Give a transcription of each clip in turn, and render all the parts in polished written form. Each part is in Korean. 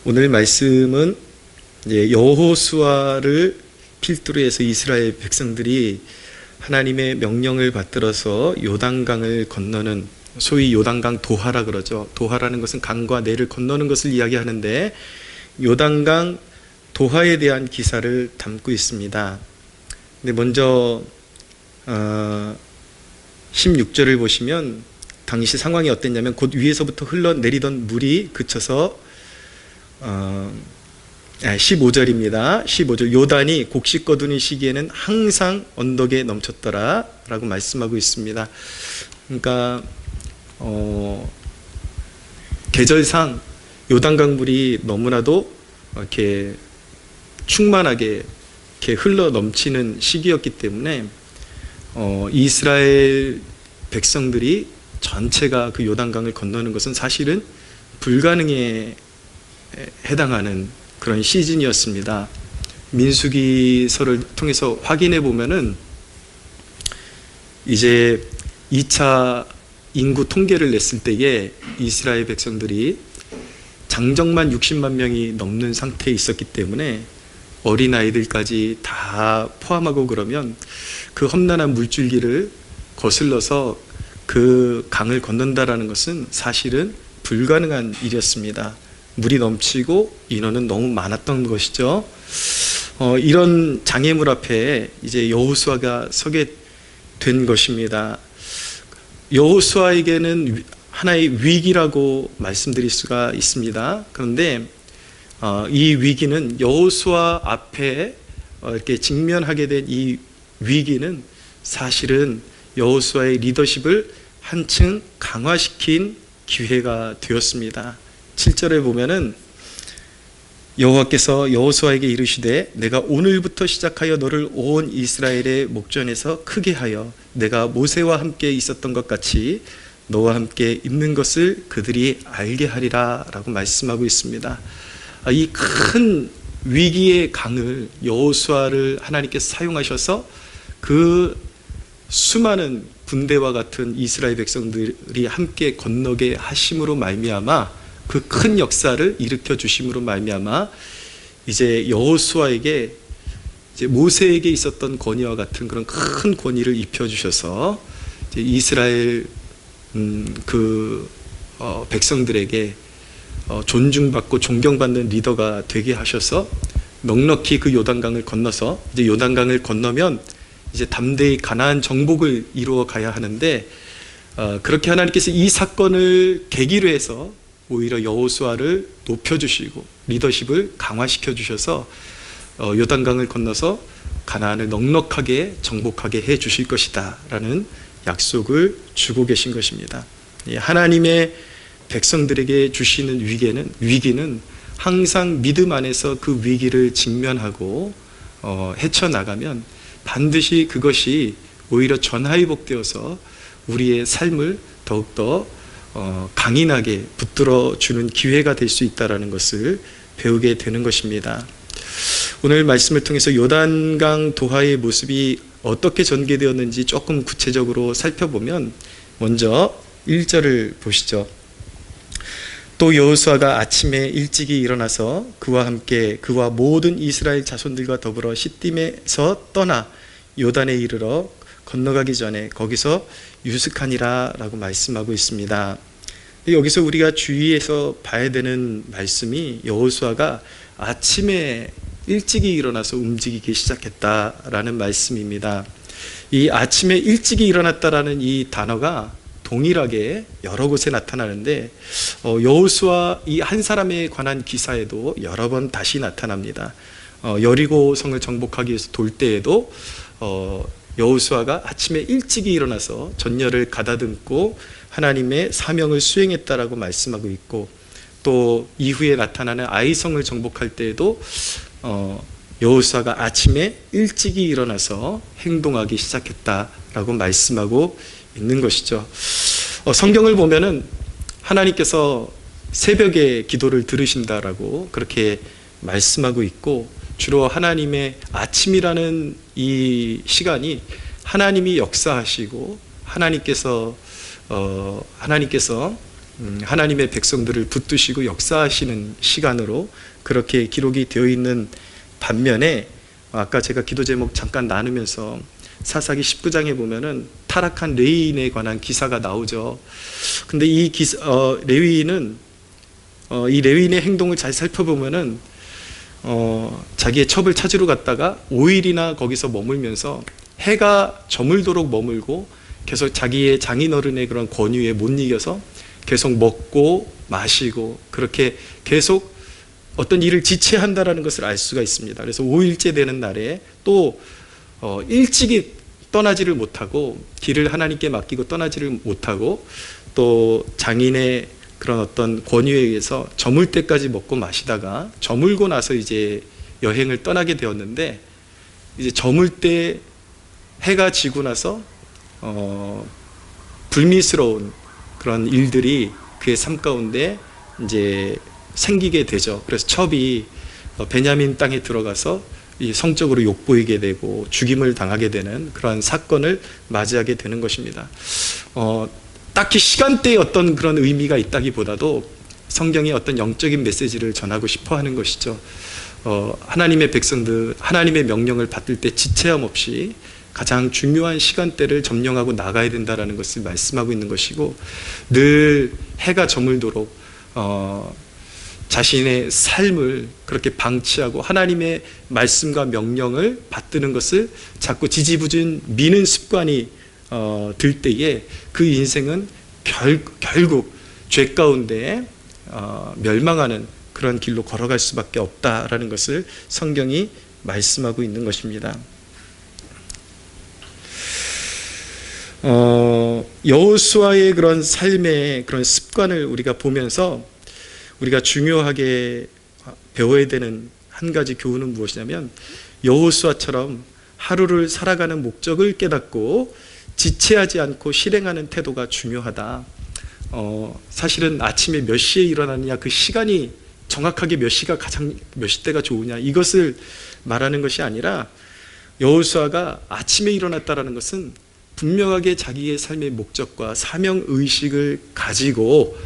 오늘 말씀은 여호수아를 필두로 해서 이스라엘 백성들이 하나님의 명령을 받들어서 요단강을 건너는, 소위 요단강 도하라 그러죠. 도하라는 것은 강과 내를 건너는 것을 이야기하는데, 요단강 도하에 대한 기사를 담고 있습니다. 근데 먼저 16절을 보시면 당시 상황이 어땠냐면, 곧 위에서부터 흘러내리던 물이 그쳐서 15절입니다. 15절, 요단이 곡식 거두는 시기에는 항상 언덕에 넘쳤더라 라고 말씀하고 있습니다. 그러니까 계절상 요단강 물이 너무나도 이렇게 충만하게 이렇게 흘러 넘치는 시기였기 때문에 이스라엘 백성들이 전체가 그 요단강을 건너는 것은 사실은 불가능에 해당하는 그런 시즌이었습니다. 민수기서를 통해서 확인해 보면은 이제 2차 인구 통계를 냈을 때에 이스라엘 백성들이 장정만 60만 명이 넘는 상태에 있었기 때문에 어린아이들까지 다 포함하고 그러면 그 험난한 물줄기를 거슬러서 그 강을 건넌다라는 것은 사실은 불가능한 일이었습니다. 물이 넘치고 인원은 너무 많았던 것이죠. 이런 장애물 앞에 이제 여호수아가 서게 된 것입니다. 여호수아에게는 하나의 위기라고 말씀드릴 수가 있습니다. 그런데 이 위기는, 여호수아 앞에 이렇게 직면하게 된 이 위기는 사실은 여호수아의 리더십을 한층 강화시킨 기회가 되었습니다. 7절에 보면은 여호와께서 여호수아에게 이르시되, 내가 오늘부터 시작하여 너를 온 이스라엘의 목전에서 크게 하여 내가 모세와 함께 있었던 것 같이 너와 함께 있는 것을 그들이 알게 하리라 라고 말씀하고 있습니다. 이 큰 위기의 강을, 여호수아를 하나님께서 사용하셔서 그 수많은 군대와 같은 이스라엘 백성들이 함께 건너게 하심으로 말미암아, 그 큰 역사를 일으켜 주심으로 말미암아 이제 여호수아에게, 이제 모세에게 있었던 권위와 같은 그런 큰 권위를 입혀 주셔서 이스라엘 백성들에게 존중받고 존경받는 리더가 되게 하셔서 넉넉히 그 요단강을 건너서, 이제 요단강을 건너면 이제 담대히 가나안 정복을 이루어 가야 하는데, 그렇게 하나님께서 이 사건을 계기로 해서 오히려 여호수아를 높여주시고 리더십을 강화시켜 주셔서 요단강을 건너서 가나안을 넉넉하게 정복하게 해 주실 것이다 라는 약속을 주고 계신 것입니다. 하나님의 백성들에게 주시는 위기는 항상 믿음 안에서 그 위기를 직면하고 헤쳐나가면 반드시 그것이 오히려 전하위복되어서 우리의 삶을 더욱더 강인하게 붙들어주는 기회가 될 수 있다는 것을 배우게 되는 것입니다. 오늘 말씀을 통해서 요단강 도하의 모습이 어떻게 전개되었는지 조금 구체적으로 살펴보면, 먼저 1절을 보시죠. 또 여호수아가 아침에 일찍이 일어나서 그와 함께 그와 모든 이스라엘 자손들과 더불어 시딤에서 떠나 요단에 이르러 건너가기 전에 거기서 유숙하니라 라고 말씀하고 있습니다. 여기서 우리가 주의해서 봐야 되는 말씀이, 여호수아가 아침에 일찍이 일어나서 움직이기 시작했다라는 말씀입니다. 이 아침에 일찍이 일어났다라는 이 단어가 동일하게 여러 곳에 나타나는데, 여호수아 이 한 사람에 관한 기사에도 여러 번 다시 나타납니다. 여리고 성을 정복하기 위해서 돌 때에도 여호수아가 아침에 일찍이 일어나서 전열을 가다듬고 하나님의 사명을 수행했다라고 말씀하고 있고, 또 이후에 나타나는 아이성을 정복할 때에도 여호수아가 아침에 일찍이 일어나서 행동하기 시작했다라고 말씀하고 있는 것이죠. 성경을 보면은 하나님께서 새벽에 기도를 들으신다라고 그렇게 말씀하고 있고, 주로 하나님의 아침이라는 이 시간이 하나님이 역사하시고 하나님께서 하나님의 백성들을 붙드시고 역사하시는 시간으로 그렇게 기록이 되어 있는 반면에, 아까 제가 기도 제목 잠깐 나누면서 사사기 19장에 보면은 타락한 레위인에 관한 기사가 나오죠. 근데 이 레위인은 이 레위인의 행동을 잘 살펴보면은 자기의 첩을 찾으러 갔다가 5일이나 거기서 머물면서 해가 저물도록 머물고 계속 자기의 장인어른의 그런 권유에 못 이겨서 계속 먹고 마시고 그렇게 계속 어떤 일을 지체한다라는 것을 알 수가 있습니다. 그래서 5일째 되는 날에 또 일찍이 떠나지를 못하고 길을 하나님께 맡기고 떠나지를 못하고 또 장인의 그런 어떤 권유에 의해서 저물 때까지 먹고 마시다가 저물고 나서 이제 여행을 떠나게 되었는데, 이제 저물 때 해가 지고 나서 불미스러운 그런 일들이 그의 삶 가운데 이제 생기게 되죠. 그래서 첩이 베냐민 땅에 들어가서 성적으로 욕보이게 되고 죽임을 당하게 되는 그런 사건을 맞이하게 되는 것입니다. 딱히 시간대에 어떤 그런 의미가 있다기보다도 성경이 어떤 영적인 메시지를 전하고 싶어 하는 것이죠. 하나님의 백성들, 하나님의 명령을 받을 때 지체함 없이 가장 중요한 시간대를 점령하고 나가야 된다는 것을 말씀하고 있는 것이고, 늘 해가 저물도록 자신의 삶을 그렇게 방치하고 하나님의 말씀과 명령을 받드는 것을 자꾸 지지부진 미는 습관이 들 때에 그 인생은 결국 죄 가운데 멸망하는 그런 길로 걸어갈 수밖에 없다라는 것을 성경이 말씀하고 있는 것입니다. 여호수아의 그런 삶의 그런 습관을 우리가 보면서 우리가 중요하게 배워야 되는 한 가지 교훈은 무엇이냐면, 여호수아처럼 하루를 살아가는 목적을 깨닫고 지체하지 않고 실행하는 태도가 중요하다. 사실은 아침에 몇 시에 일어나느냐, 그 시간이 정확하게 몇 시대가 좋으냐, 이것을 말하는 것이 아니라, 여호수아가 아침에 일어났다라는 것은 분명하게 자기의 삶의 목적과 사명의식을 가지고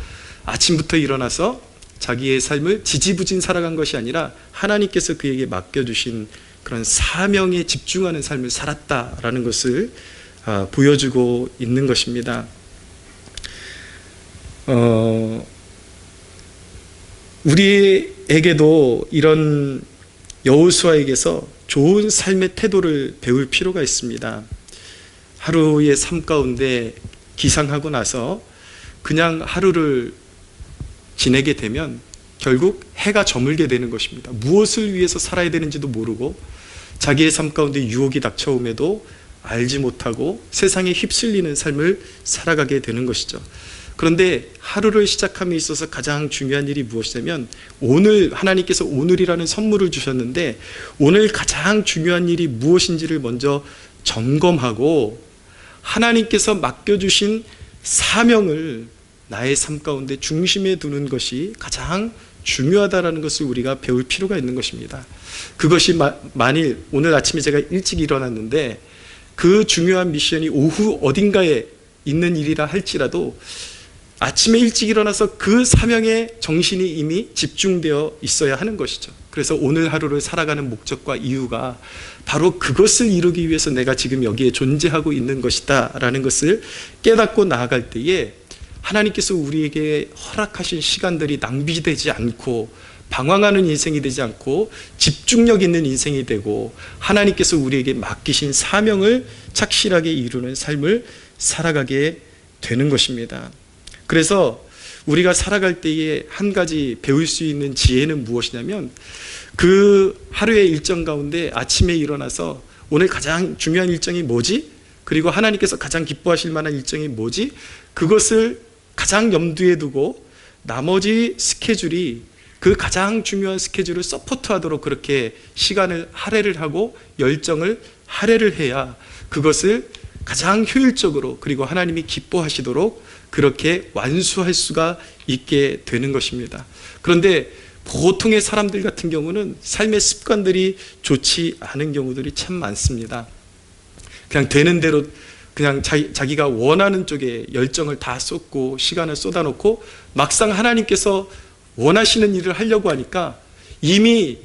아침부터 일어나서 자기의 삶을 지지부진 살아간 것이 아니라 하나님께서 그에게 맡겨주신 그런 사명에 집중하는 삶을 살았다라는 것을 보여주고 있는 것입니다. 우리에게도 이런 여호수아에게서 좋은 삶의 태도를 배울 필요가 있습니다. 하루의 삶 가운데 기상하고 나서 그냥 하루를 지내게 되면 결국 해가 저물게 되는 것입니다. 무엇을 위해서 살아야 되는지도 모르고 자기의 삶 가운데 유혹이 닥쳐옴에도 알지 못하고 세상에 휩쓸리는 삶을 살아가게 되는 것이죠. 그런데 하루를 시작함에 있어서 가장 중요한 일이 무엇이냐면, 오늘 하나님께서 오늘이라는 선물을 주셨는데 오늘 가장 중요한 일이 무엇인지를 먼저 점검하고 하나님께서 맡겨주신 사명을 나의 삶 가운데 중심에 두는 것이 가장 중요하다는 것을 우리가 배울 필요가 있는 것입니다. 그것이 만일 오늘 아침에 제가 일찍 일어났는데 그 중요한 미션이 오후 어딘가에 있는 일이라 할지라도 아침에 일찍 일어나서 그 사명에 정신이 이미 집중되어 있어야 하는 것이죠. 그래서 오늘 하루를 살아가는 목적과 이유가 바로 그것을 이루기 위해서 내가 지금 여기에 존재하고 있는 것이다 라는 것을 깨닫고 나아갈 때에 하나님께서 우리에게 허락하신 시간들이 낭비되지 않고 방황하는 인생이 되지 않고 집중력 있는 인생이 되고 하나님께서 우리에게 맡기신 사명을 착실하게 이루는 삶을 살아가게 되는 것입니다. 그래서 우리가 살아갈 때에 한 가지 배울 수 있는 지혜는 무엇이냐면, 그 하루의 일정 가운데 아침에 일어나서 오늘 가장 중요한 일정이 뭐지? 그리고 하나님께서 가장 기뻐하실 만한 일정이 뭐지? 그것을 가장 염두에 두고 나머지 스케줄이 그 가장 중요한 스케줄을 서포트하도록 그렇게 시간을 할애를 하고 열정을 할애를 해야 그것을 가장 효율적으로 그리고 하나님이 기뻐하시도록 그렇게 완수할 수가 있게 되는 것입니다. 그런데 보통의 사람들 같은 경우는 삶의 습관들이 좋지 않은 경우들이 참 많습니다. 그냥 되는 대로 그냥 자기가 원하는 쪽에 열정을 다 쏟고 시간을 쏟아놓고 막상 하나님께서 원하시는 일을 하려고 하니까 이미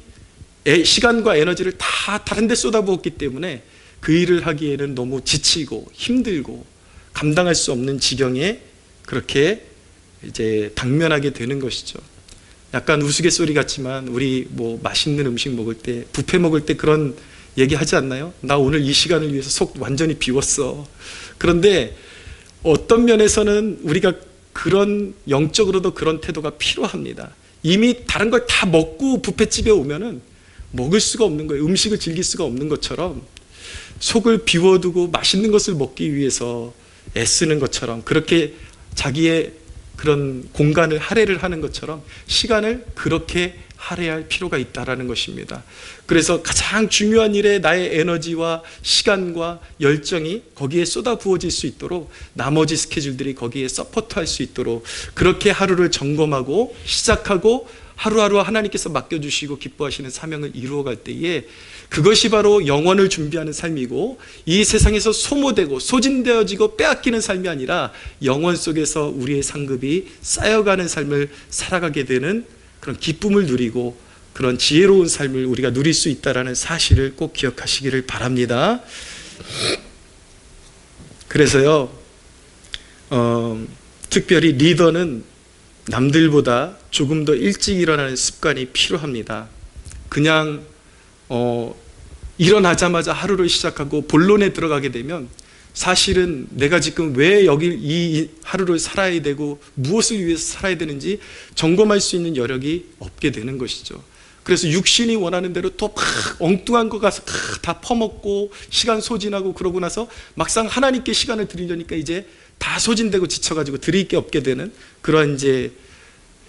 시간과 에너지를 다 다른 데 쏟아부었기 때문에 그 일을 하기에는 너무 지치고 힘들고 감당할 수 없는 지경에 그렇게 이제 당면하게 되는 것이죠. 약간 우스갯소리 같지만 우리 뭐 맛있는 음식 먹을 때, 뷔페 먹을 때 그런 얘기 하지 않나요? 나 오늘 이 시간을 위해서 속 완전히 비웠어. 그런데 어떤 면에서는 우리가 그런 영적으로도 그런 태도가 필요합니다. 이미 다른 걸 다 먹고 뷔페집에 오면은 먹을 수가 없는 거예요. 음식을 즐길 수가 없는 것처럼 속을 비워두고 맛있는 것을 먹기 위해서 애쓰는 것처럼, 그렇게 자기의 그런 공간을 할애를 하는 것처럼 시간을 그렇게 할애할 필요가 있다라는 것입니다. 그래서 가장 중요한 일에 나의 에너지와 시간과 열정이 거기에 쏟아 부어질 수 있도록, 나머지 스케줄들이 거기에 서포트할 수 있도록 그렇게 하루를 점검하고 시작하고 하루하루 하나님께서 맡겨주시고 기뻐하시는 사명을 이루어갈 때에 그것이 바로 영원을 준비하는 삶이고, 이 세상에서 소모되고 소진되어지고 빼앗기는 삶이 아니라 영원 속에서 우리의 상급이 쌓여가는 삶을 살아가게 되는 그런 기쁨을 누리고 그런 지혜로운 삶을 우리가 누릴 수 있다는 사실을 꼭 기억하시기를 바랍니다. 그래서요, 특별히 리더는 남들보다 조금 더 일찍 일어나는 습관이 필요합니다. 그냥 일어나자마자 하루를 시작하고 본론에 들어가게 되면 사실은 내가 지금 왜 여기 이 하루를 살아야 되고 무엇을 위해서 살아야 되는지 점검할 수 있는 여력이 없게 되는 것이죠. 그래서 육신이 원하는 대로 또 막 엉뚱한 거 가서 다 퍼먹고 시간 소진하고 그러고 나서 막상 하나님께 시간을 드리려니까 이제 다 소진되고 지쳐가지고 드릴 게 없게 되는 그런 이제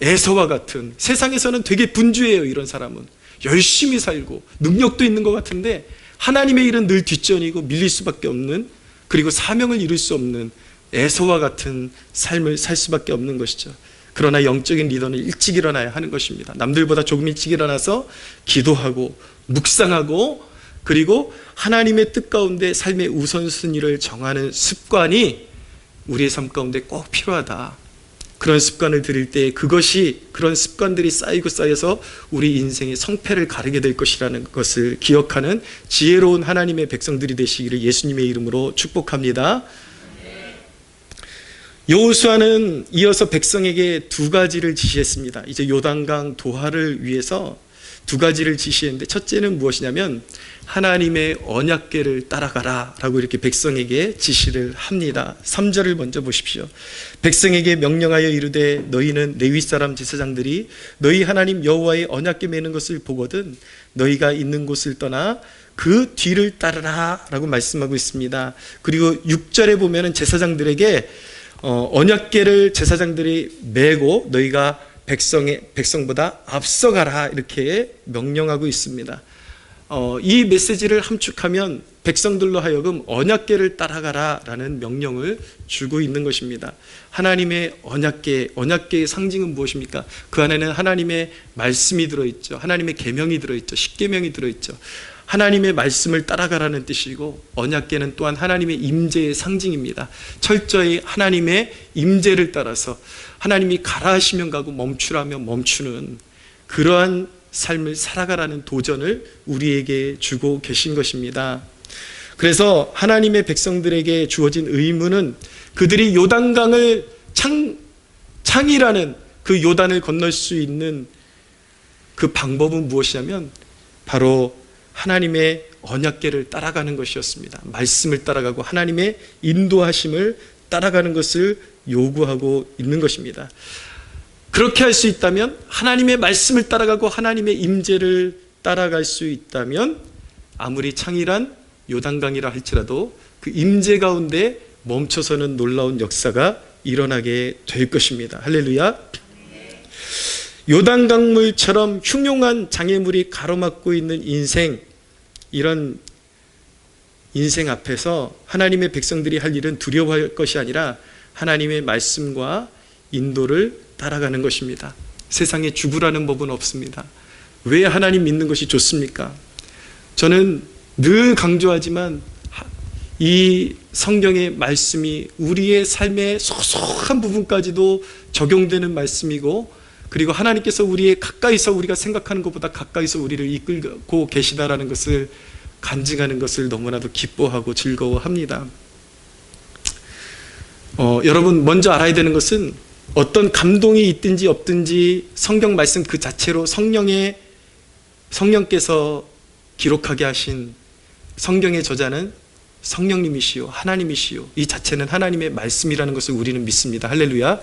에서와 같은, 세상에서는 되게 분주해요. 이런 사람은 열심히 살고 능력도 있는 것 같은데 하나님의 일은 늘 뒷전이고 밀릴 수밖에 없는, 그리고 사명을 이룰 수 없는 에서와 같은 삶을 살 수밖에 없는 것이죠. 그러나 영적인 리더는 일찍 일어나야 하는 것입니다. 남들보다 조금 일찍 일어나서 기도하고 묵상하고 그리고 하나님의 뜻 가운데 삶의 우선순위를 정하는 습관이 우리의 삶 가운데 꼭 필요하다. 그런 습관을 들일 때 그것이, 그런 습관들이 쌓이고 쌓여서 우리 인생의 성패를 가르게 될 것이라는 것을 기억하는 지혜로운 하나님의 백성들이 되시기를 예수님의 이름으로 축복합니다. 여호수아는 이어서 백성에게 두 가지를 지시했습니다. 이제 요단강 도하를 위해서 두 가지를 지시했는데, 첫째는 무엇이냐면 하나님의 언약궤를 따라가라 라고 이렇게 백성에게 지시를 합니다. 3절을 먼저 보십시오. 백성에게 명령하여 이르되 너희는 레위 사람 제사장들이 너희 하나님 여호와의 언약궤 매는 것을 보거든 너희가 있는 곳을 떠나 그 뒤를 따르라 라고 말씀하고 있습니다. 그리고 6절에 보면은 제사장들에게 언약궤를 제사장들이 메고 너희가 백성보다 앞서가라 이렇게 명령하고 있습니다. 이 메시지를 함축하면 백성들로 하여금 언약궤를 따라가라 라는 명령을 주고 있는 것입니다. 하나님의 언약궤의 상징은 무엇입니까? 그 안에는 하나님의 말씀이 들어있죠. 하나님의 계명이 들어있죠. 십계명이 들어있죠. 하나님의 말씀을 따라가라는 뜻이고, 언약궤는 또한 하나님의 임재의 상징입니다. 철저히 하나님의 임재를 따라서 하나님이 가라 하시면 가고 멈추라면 멈추는 그러한 삶을 살아가라는 도전을 우리에게 주고 계신 것입니다. 그래서 하나님의 백성들에게 주어진 의무는 그들이 요단강을 창이라는 그 요단을 건널 수 있는 그 방법은 무엇이냐면 바로 하나님의 언약궤를 따라가는 것이었습니다. 말씀을 따라가고 하나님의 인도하심을 따라가는 것을 요구하고 있는 것입니다. 그렇게 할 수 있다면, 하나님의 말씀을 따라가고 하나님의 임재를 따라갈 수 있다면 아무리 창이란 요단강이라 할지라도 그 임재 가운데 멈춰서는 놀라운 역사가 일어나게 될 것입니다. 할렐루야. 요단강물처럼 흉흉한 장애물이 가로막고 있는 인생, 이런 인생 앞에서 하나님의 백성들이 할 일은 두려워할 것이 아니라 하나님의 말씀과 인도를 따라가는 것입니다. 세상에 죽으라는 법은 없습니다. 왜 하나님 믿는 것이 좋습니까? 저는 늘 강조하지만 이 성경의 말씀이 우리의 삶의 소소한 부분까지도 적용되는 말씀이고, 그리고 하나님께서 우리의 가까이서 우리가 생각하는 것보다 가까이서 우리를 이끌고 계시다라는 것을 간증하는 것을 너무나도 기뻐하고 즐거워합니다. 여러분, 먼저 알아야 되는 것은 어떤 감동이 있든지 없든지 성경 말씀 그 자체로 성령께서 기록하게 하신 성경의 저자는 성령님이시요 하나님이시요, 이 자체는 하나님의 말씀이라는 것을 우리는 믿습니다. 할렐루야.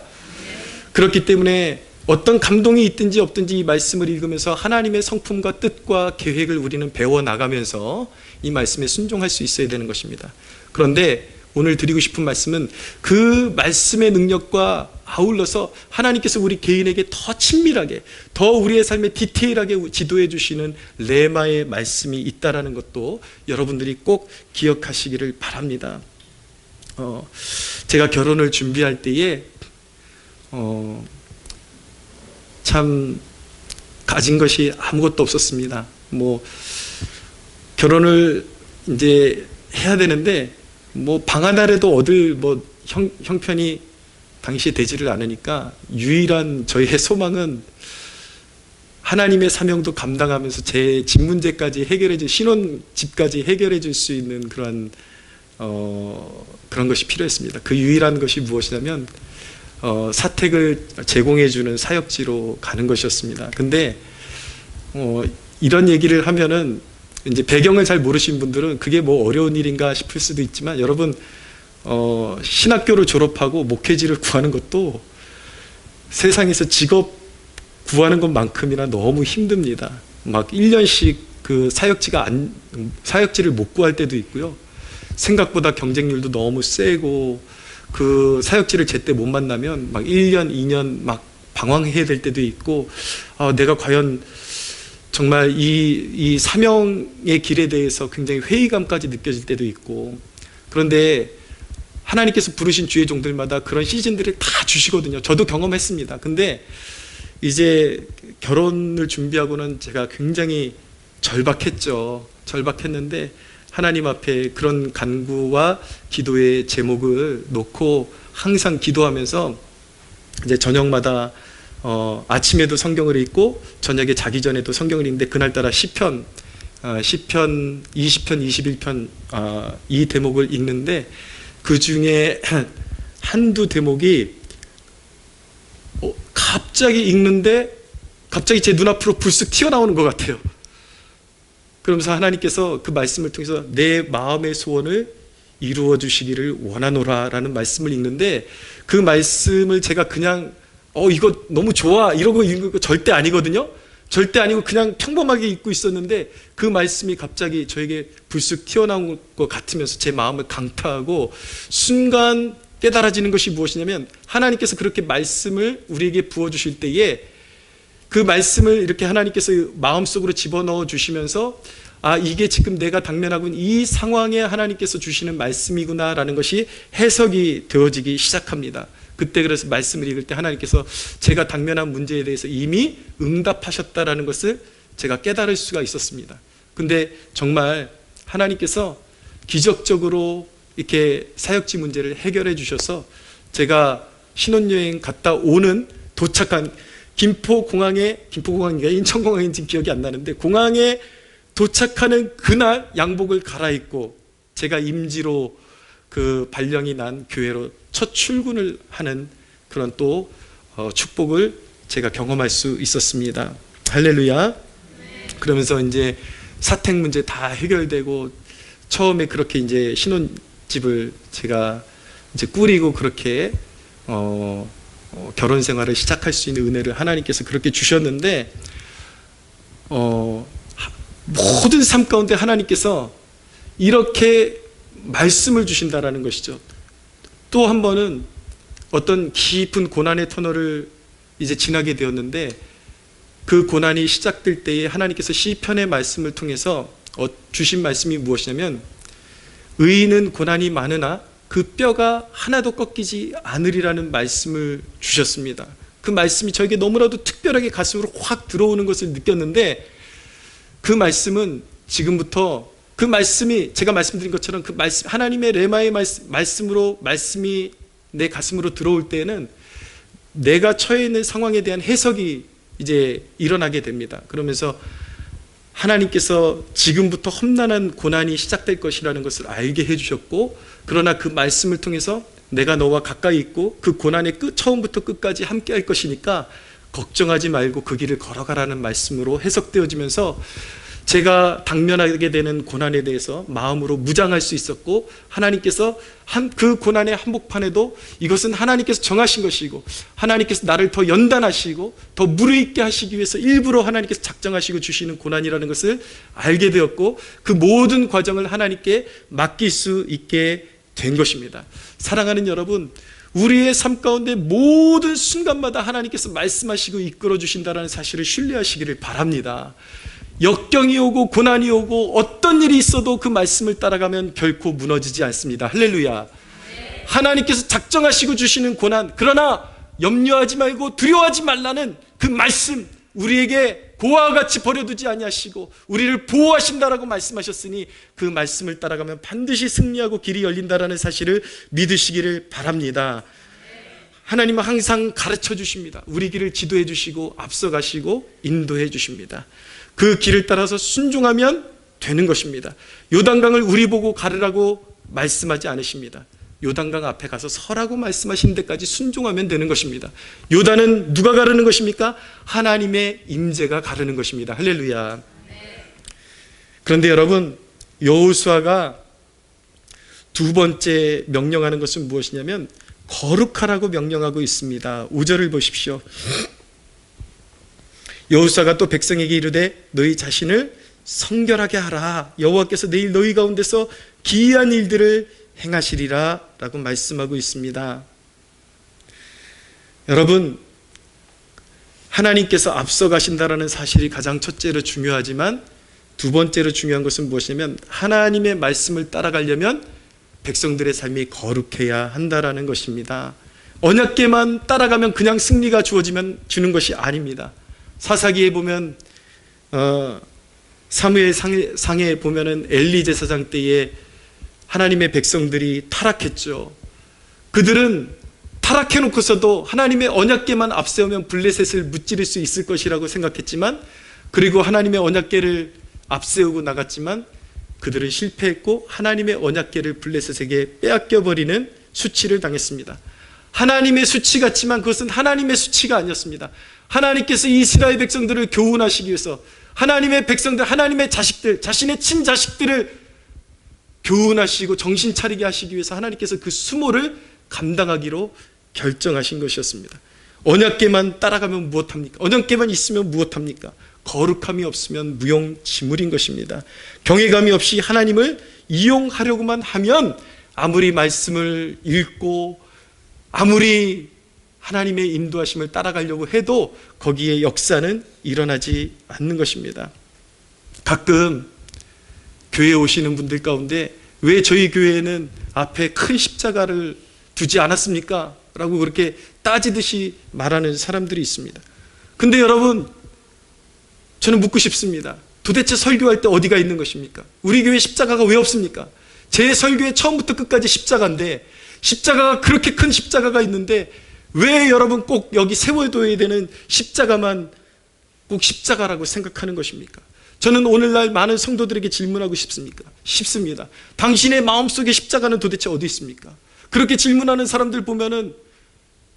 그렇기 때문에 어떤 감동이 있든지 없든지 이 말씀을 읽으면서 하나님의 성품과 뜻과 계획을 우리는 배워나가면서 이 말씀에 순종할 수 있어야 되는 것입니다. 그런데 오늘 드리고 싶은 말씀은 그 말씀의 능력과 아울러서 하나님께서 우리 개인에게 더 친밀하게, 더 우리의 삶에 디테일하게 지도해 주시는 레마의 말씀이 있다는 것도 여러분들이 꼭 기억하시기를 바랍니다. 제가 결혼을 준비할 때에 참 가진 것이 아무것도 없었습니다. 결혼을 이제 해야 되는데 방 하나라도 얻을 형편이 당시에 되지를 않으니까 유일한 저희의 소망은 하나님의 사명도 감당하면서 제 집 문제까지 신혼집까지 해결해 줄 수 있는 그런 것이 필요했습니다. 그 유일한 것이 무엇이냐면 사택을 제공해 주는 사역지로 가는 것이었습니다. 근데 이런 얘기를 하면은 이제 배경을 잘 모르신 분들은 그게 어려운 일인가 싶을 수도 있지만, 여러분, 신학교를 졸업하고 목회지를 구하는 것도 세상에서 직업 구하는 것만큼이나 너무 힘듭니다. 1년씩 그 사역지를 못 구할 때도 있고요. 생각보다 경쟁률도 너무 세고, 그 사역지를 제때 못 만나면 1년, 2년 방황해야 될 때도 있고, 내가 과연 정말 이 사명의 길에 대해서 굉장히 회의감까지 느껴질 때도 있고, 그런데 하나님께서 부르신 주의 종들마다 그런 시즌들을 다 주시거든요. 저도 경험했습니다. 근데 이제 결혼을 준비하고는 제가 굉장히 절박했는데 하나님 앞에 그런 간구와 기도의 제목을 놓고 항상 기도하면서 이제 저녁마다 아침에도 성경을 읽고 저녁에 자기 전에도 성경을 읽는데, 그날따라 시편 20편, 21편 이 대목을 읽는데, 그 중에 한두 대목이 갑자기 읽는데 갑자기 제 눈앞으로 불쑥 튀어나오는 것 같아요. 그러면서 하나님께서 그 말씀을 통해서 내 마음의 소원을 이루어 주시기를 원하노라 라는 말씀을 읽는데, 그 말씀을 제가 그냥 이거 너무 좋아 이러고 읽는 거 절대 아니거든요. 절대 아니고 그냥 평범하게 읽고 있었는데, 그 말씀이 갑자기 저에게 불쑥 튀어나온 것 같으면서 제 마음을 강타하고, 순간 깨달아지는 것이 무엇이냐면, 하나님께서 그렇게 말씀을 우리에게 부어주실 때에 그 말씀을 이렇게 하나님께서 마음속으로 집어넣어 주시면서, 이게 지금 내가 당면하고 있는 이 상황에 하나님께서 주시는 말씀이구나 라는 것이 해석이 되어지기 시작합니다. 그때 그래서 말씀을 읽을 때 하나님께서 제가 당면한 문제에 대해서 이미 응답하셨다라는 것을 제가 깨달을 수가 있었습니다. 근데 정말 하나님께서 기적적으로 이렇게 사역지 문제를 해결해 주셔서 제가 신혼여행 갔다 오는 도착한 김포공항인가 인천공항인지 기억이 안 나는데, 공항에 도착하는 그날 양복을 갈아입고 제가 임지로 그 발령이 난 교회로 첫 출근을 하는 그런 또 축복을 제가 경험할 수 있었습니다. 할렐루야. 그러면서 이제 사택 문제 다 해결되고, 처음에 그렇게 이제 신혼집을 제가 이제 꾸리고 그렇게 결혼 생활을 시작할 수 있는 은혜를 하나님께서 그렇게 주셨는데, 모든 삶 가운데 하나님께서 이렇게 말씀을 주신다라는 것이죠. 또 한 번은 어떤 깊은 고난의 터널을 이제 지나게 되었는데, 그 고난이 시작될 때에 하나님께서 시편의 말씀을 통해서 주신 말씀이 무엇이냐면, 의인은 고난이 많으나 그 뼈가 하나도 꺾이지 않으리라는 말씀을 주셨습니다. 그 말씀이 저에게 너무나도 특별하게 가슴으로 확 들어오는 것을 느꼈는데, 그 말씀은 지금부터 그 말씀이 제가 말씀드린 것처럼 그 말씀, 하나님의 레마의 말씀으로 말씀이 내 가슴으로 들어올 때에는 내가 처해 있는 상황에 대한 해석이 이제 일어나게 됩니다. 그러면서 하나님께서 지금부터 험난한 고난이 시작될 것이라는 것을 알게 해주셨고, 그러나 그 말씀을 통해서 내가 너와 가까이 있고 그 고난의 처음부터 끝까지 함께 할 것이니까 걱정하지 말고 그 길을 걸어가라는 말씀으로 해석되어지면서 제가 당면하게 되는 고난에 대해서 마음으로 무장할 수 있었고, 하나님께서 그 고난의 한복판에도 이것은 하나님께서 정하신 것이고 하나님께서 나를 더 연단하시고 더 무르익게 하시기 위해서 일부러 하나님께서 작정하시고 주시는 고난이라는 것을 알게 되었고, 그 모든 과정을 하나님께 맡길 수 있게 된 것입니다. 사랑하는 여러분, 우리의 삶 가운데 모든 순간마다 하나님께서 말씀하시고 이끌어 주신다는 사실을 신뢰하시기를 바랍니다. 역경이 오고 고난이 오고 어떤 일이 있어도 그 말씀을 따라가면 결코 무너지지 않습니다. 할렐루야. 하나님께서 작정하시고 주시는 고난, 그러나 염려하지 말고 두려워하지 말라는 그 말씀, 우리에게 고아와 같이 버려두지 아니하시고 우리를 보호하신다라고 말씀하셨으니 그 말씀을 따라가면 반드시 승리하고 길이 열린다라는 사실을 믿으시기를 바랍니다. 하나님은 항상 가르쳐 주십니다. 우리 길을 지도해 주시고 앞서가시고 인도해 주십니다. 그 길을 따라서 순종하면 되는 것입니다. 요단강을 우리 보고 가르라고 말씀하지 않으십니다. 요단강 앞에 가서 서라고 말씀하신 데까지 순종하면 되는 것입니다. 요단은 누가 가르는 것입니까? 하나님의 임재가 가르는 것입니다. 할렐루야. 그런데 여러분, 여호수아가 두 번째 명령하는 것은 무엇이냐면 거룩하라고 명령하고 있습니다. 5절을 보십시오. 여호수아가 또 백성에게 이르되 너희 자신을 성결하게 하라. 여호와께서 내일 너희 가운데서 기이한 일들을 행하시리라 라고 말씀하고 있습니다. 여러분, 하나님께서 앞서가신다라는 사실이 가장 첫째로 중요하지만 두 번째로 중요한 것은 무엇이냐면 하나님의 말씀을 따라가려면 백성들의 삶이 거룩해야 한다라는 것입니다. 언약궤만 따라가면 그냥 승리가 주는 것이 아닙니다. 사사기에 보면 사무엘 상에 보면은 엘리 제사장 때에 하나님의 백성들이 타락했죠. 그들은 타락해놓고서도 하나님의 언약궤만 앞세우면 블레셋을 무찌를 수 있을 것이라고 생각했지만, 그리고 하나님의 언약궤를 앞세우고 나갔지만 그들은 실패했고 하나님의 언약궤를 블레셋에게 빼앗겨버리는 수치를 당했습니다. 하나님의 수치 같지만 그것은 하나님의 수치가 아니었습니다. 하나님께서 이스라엘 백성들을 교훈하시기 위해서 하나님의 백성들, 하나님의 자식들, 자신의 친자식들을 교훈하시고 정신 차리게 하시기 위해서 하나님께서 그 수모를 감당하기로 결정하신 것이었습니다. 언약궤만 따라가면 무엇합니까? 언약궤만 있으면 무엇합니까? 거룩함이 없으면 무용지물인 것입니다. 경외감이 없이 하나님을 이용하려고만 하면 아무리 말씀을 읽고 아무리 하나님의 인도하심을 따라가려고 해도 거기에 역사는 일어나지 않는 것입니다. 가끔 교회에 오시는 분들 가운데 왜 저희 교회에는 앞에 큰 십자가를 두지 않았습니까? 라고 그렇게 따지듯이 말하는 사람들이 있습니다. 근데 여러분, 저는 묻고 싶습니다. 도대체 설교할 때 어디가 있는 것입니까? 우리 교회 십자가가 왜 없습니까? 제 설교의 처음부터 끝까지 십자가인데, 십자가가 그렇게 큰 십자가가 있는데 왜 여러분 꼭 여기 세워둬야 되는 십자가만 꼭 십자가라고 생각하는 것입니까? 저는 오늘날 많은 성도들에게 질문하고 싶습니다. 당신의 마음속에 십자가는 도대체 어디 있습니까? 그렇게 질문하는 사람들 보면은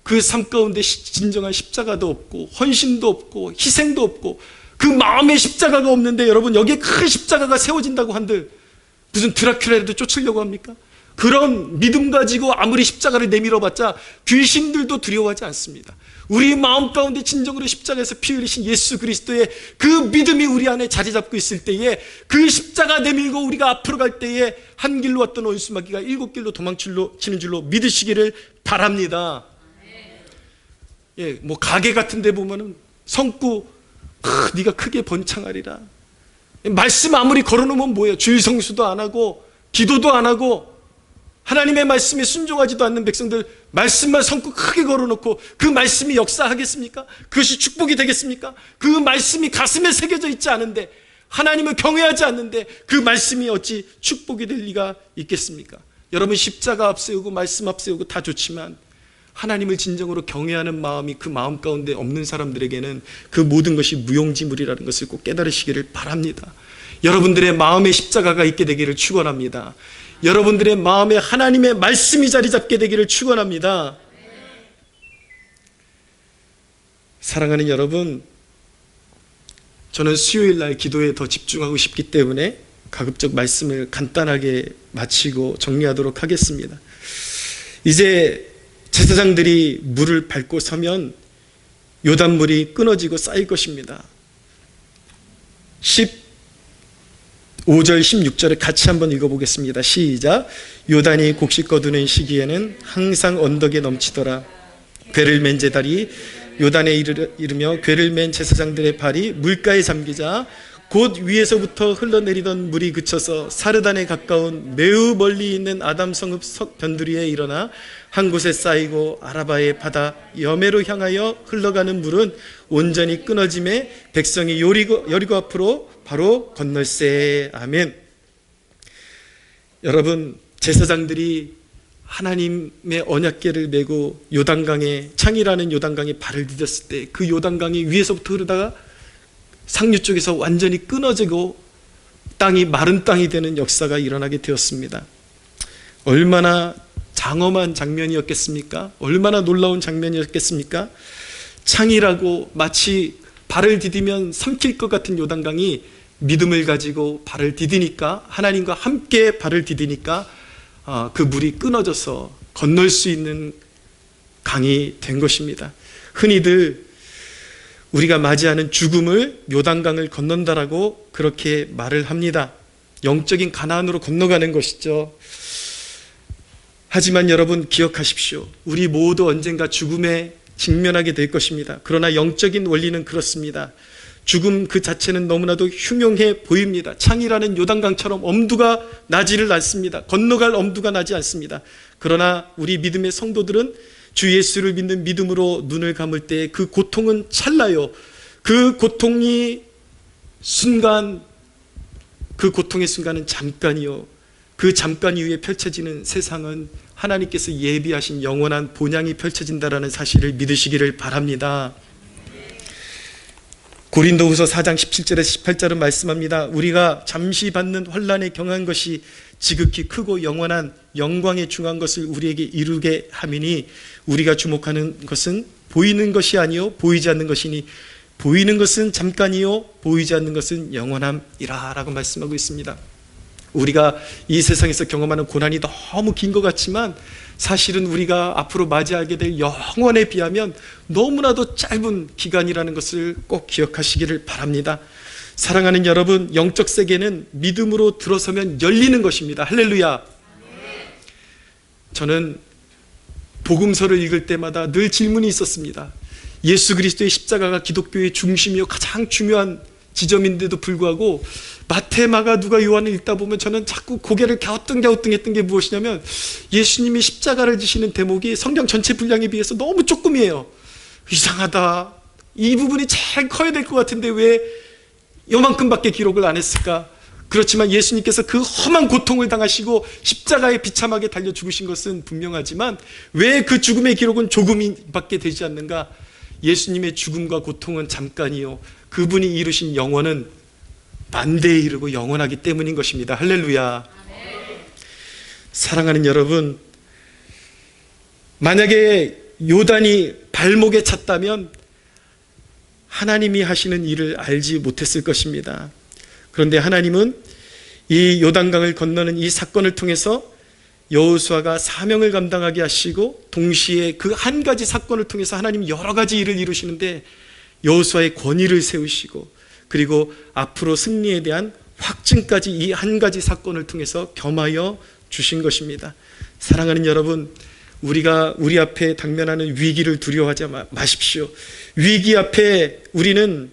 그 삶 가운데 진정한 십자가도 없고 헌신도 없고 희생도 없고 그 마음에 십자가가 없는데, 여러분 여기에 큰 십자가가 세워진다고 한들 무슨 드라큘라라도 쫓으려고 합니까? 그런 믿음 가지고 아무리 십자가를 내밀어봤자 귀신들도 두려워하지 않습니다. 우리 마음 가운데 진정으로 십자가에서 피 흘리신 예수 그리스도의 그 믿음이 우리 안에 자리 잡고 있을 때에, 그 십자가 내밀고 우리가 앞으로 갈 때에 한 길로 왔던 원수마귀가 7길로 도망치는 줄로 믿으시기를 바랍니다. 예, 뭐 가게 같은 데 보면은 성구 네가 크게 번창하리라. 말씀 아무리 걸어놓으면 뭐예요? 주일 성수도 안 하고 기도도 안 하고 하나님의 말씀에 순종하지도 않는 백성들 말씀만 성구 크게 걸어놓고 그 말씀이 역사하겠습니까? 그것이 축복이 되겠습니까? 그 말씀이 가슴에 새겨져 있지 않은데 하나님을 경외하지 않는데 그 말씀이 어찌 축복이 될 리가 있겠습니까? 여러분, 십자가 앞세우고 말씀 앞세우고 다 좋지만 하나님을 진정으로 경외하는 마음이 그 마음 가운데 없는 사람들에게는 그 모든 것이 무용지물이라는 것을 꼭 깨달으시기를 바랍니다. 여러분들의 마음에 십자가가 있게 되기를 축원합니다. 여러분들의 마음에 하나님의 말씀이 자리 잡게 되기를 축원합니다. 사랑하는 여러분, 저는 수요일 날 기도에 더 집중하고 싶기 때문에 가급적 말씀을 간단하게 마치고 정리하도록 하겠습니다. 이제 제사장들이 물을 밟고 서면 요단물이 끊어지고 쌓일 것입니다. 15절 16절을 같이 한번 읽어보겠습니다. 시작. 요단이 곡식 거두는 시기에는 항상 언덕에 넘치더라. 궤를 맨 제달이 요단에 이르며 궤를 맨 제사장들의 발이 물가에 잠기자 곧 위에서부터 흘러내리던 물이 그쳐서 사르단에 가까운 매우 멀리 있는 아담성읍 변두리에 일어나 한 곳에 쌓이고 아라바의 바다 여매로 향하여 흘러가는 물은 온전히 끊어짐에 백성이 여리고 앞으로 바로 건널세. 아멘. 여러분, 제사장들이 하나님의 언약궤를 메고 요단강에, 창이라는 요단강에 발을 디뎠을 때 그 요단강이 위에서부터 흐르다가 상류 쪽에서 완전히 끊어지고 땅이 마른 땅이 되는 역사가 일어나게 되었습니다. 얼마나 장엄한 장면이었겠습니까? 얼마나 놀라운 장면이었겠습니까? 창이라고 마치 발을 디디면 삼킬 것 같은 요단강이 믿음을 가지고 발을 디디니까, 하나님과 함께 발을 디디니까 그 물이 끊어져서 건널 수 있는 강이 된 것입니다. 흔히들 우리가 맞이하는 죽음을 요단강을 건넌다라고 그렇게 말을 합니다. 영적인 가나안으로 건너가는 것이죠. 하지만 여러분, 기억하십시오. 우리 모두 언젠가 죽음에 직면하게 될 것입니다. 그러나 영적인 원리는 그렇습니다. 죽음 그 자체는 너무나도 흉흉해 보입니다. 창이라는 요단강처럼 엄두가 나지를 않습니다. 건너갈 엄두가 나지 않습니다. 그러나 우리 믿음의 성도들은 주 예수를 믿는 믿음으로 눈을 감을 때 그 고통은 찰나요. 그 고통이 그 고통의 순간은 잠깐이요. 그 잠깐 이후에 펼쳐지는 세상은 하나님께서 예비하신 영원한 본향이 펼쳐진다라는 사실을 믿으시기를 바랍니다. 고린도후서 4장 17절에서 18절은 말씀합니다. 우리가 잠시 받는 환난에 경한 것이 지극히 크고 영원한 영광에 중한 것을 우리에게 이루게 함이니 우리가 주목하는 것은 보이는 것이 아니요 보이지 않는 것이니 보이는 것은 잠깐이요 보이지 않는 것은 영원함이라 라고 말씀하고 있습니다. 우리가 이 세상에서 경험하는 고난이 너무 긴 것 같지만 사실은 우리가 앞으로 맞이하게 될 영원에 비하면 너무나도 짧은 기간이라는 것을 꼭 기억하시기를 바랍니다. 사랑하는 여러분, 영적 세계는 믿음으로 들어서면 열리는 것입니다. 할렐루야. 저는 복음서를 읽을 때마다 늘 질문이 있었습니다. 예수 그리스도의 십자가가 기독교의 중심이요 가장 중요한 지점인데도 불구하고 마태, 마가, 누가, 요한을 읽다 보면 저는 자꾸 고개를 갸우뚱했던 게 무엇이냐면 예수님이 십자가를 지시는 대목이 성경 전체 분량에 비해서 너무 조금이에요. 이상하다. 이 부분이 제일 커야 될 것 같은데 왜 요만큼밖에 기록을 안 했을까? 그렇지만 예수님께서 그 험한 고통을 당하시고 십자가에 비참하게 달려 죽으신 것은 분명하지만 왜 그 죽음의 기록은 조금밖에 되지 않는가? 예수님의 죽음과 고통은 잠깐이요 그분이 이루신 영원은 만대에 이르고 영원하기 때문인 것입니다. 할렐루야. 사랑하는 여러분, 만약에 요단이 발목에 찼다면 하나님이 하시는 일을 알지 못했을 것입니다. 그런데 하나님은 이 요단강을 건너는 이 사건을 통해서 여호수아가 사명을 감당하게 하시고 동시에 그 한 가지 사건을 통해서 하나님 여러 가지 일을 이루시는데 여호수아의 권위를 세우시고 그리고 앞으로 승리에 대한 확증까지 이 한 가지 사건을 통해서 겸하여 주신 것입니다. 사랑하는 여러분, 우리가 우리 앞에 당면하는 위기를 두려워하지 마십시오. 위기 앞에 우리는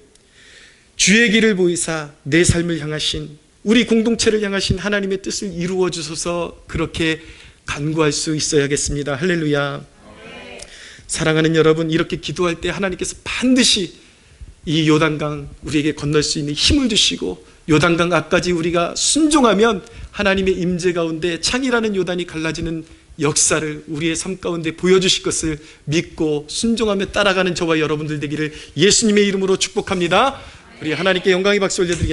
주의 길을 보이사 내 삶을 향하신, 우리 공동체를 향하신 하나님의 뜻을 이루어 주소서 그렇게 간구할 수 있어야겠습니다. 할렐루야. 사랑하는 여러분, 이렇게 기도할 때 하나님께서 반드시 이 요단강 우리에게 건널 수 있는 힘을 주시고 요단강 앞까지 우리가 순종하면 하나님의 임재 가운데 창이라는 요단이 갈라지는 역사를 우리의 삶 가운데 보여주실 것을 믿고 순종하며 따라가는 저와 여러분들 되기를 예수님의 이름으로 축복합니다. 우리 하나님께 영광의 박수 올려드리겠습니다.